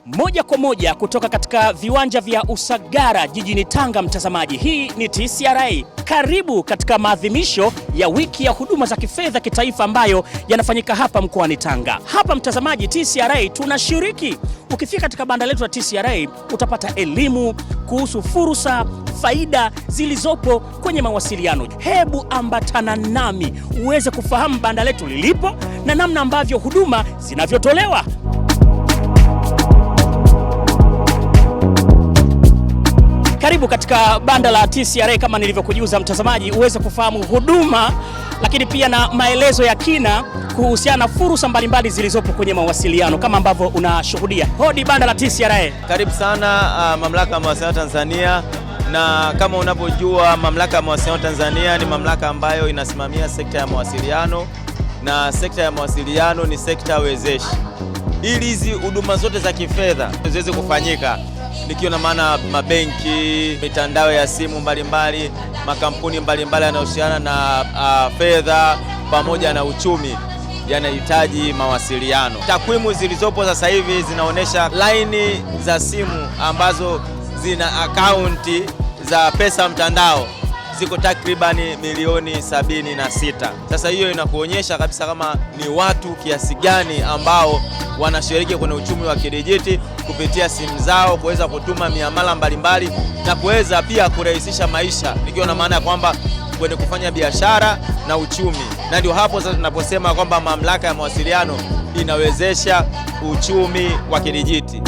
Moja kwa moja kutoka katika viwanja vya Usagara jijini Tanga, mtazamaji. Hii ni TCRA. Karibu katika maadhimisho ya wiki ya huduma za kifedha kitaifa ambayo yanafanyika hapa mkoani Tanga. Hapa mtazamaji, TCRA tunashiriki. Ukifika katika banda letu la TCRA utapata elimu kuhusu fursa, faida zilizopo kwenye mawasiliano. Hebu ambatana nami uweze kufahamu banda letu lilipo na namna ambavyo huduma zinavyotolewa. Karibu katika banda la TCRA, kama nilivyokujuza mtazamaji, uweze kufahamu huduma lakini pia na maelezo ya kina kuhusiana na fursa mbalimbali zilizopo kwenye mawasiliano kama ambavyo unashuhudia. Hodi banda la TCRA. Karibu sana Mamlaka ya Mawasiliano Tanzania, na kama unavyojua Mamlaka ya Mawasiliano Tanzania ni mamlaka ambayo inasimamia sekta ya mawasiliano, na sekta ya mawasiliano ni sekta wezeshi. Ili hizi huduma zote za kifedha ziweze kufanyika, nikiwa na maana mabenki, mitandao ya simu mbalimbali, makampuni mbalimbali yanayohusiana na fedha pamoja na uchumi yanahitaji mawasiliano. Takwimu zilizopo sasa hivi zinaonyesha laini za simu ambazo zina akaunti za pesa mtandao ziko takribani milioni 76. Sasa hiyo inakuonyesha kabisa kama ni watu kiasi gani ambao wanashiriki kwenye uchumi wa kidijiti kupitia simu zao, kuweza kutuma miamala mbalimbali na kuweza pia kurahisisha maisha, nikiwa na maana ya kwamba kwenye kufanya biashara na uchumi. Na ndio hapo sasa tunaposema kwamba mamlaka ya mawasiliano inawezesha uchumi wa kidijiti.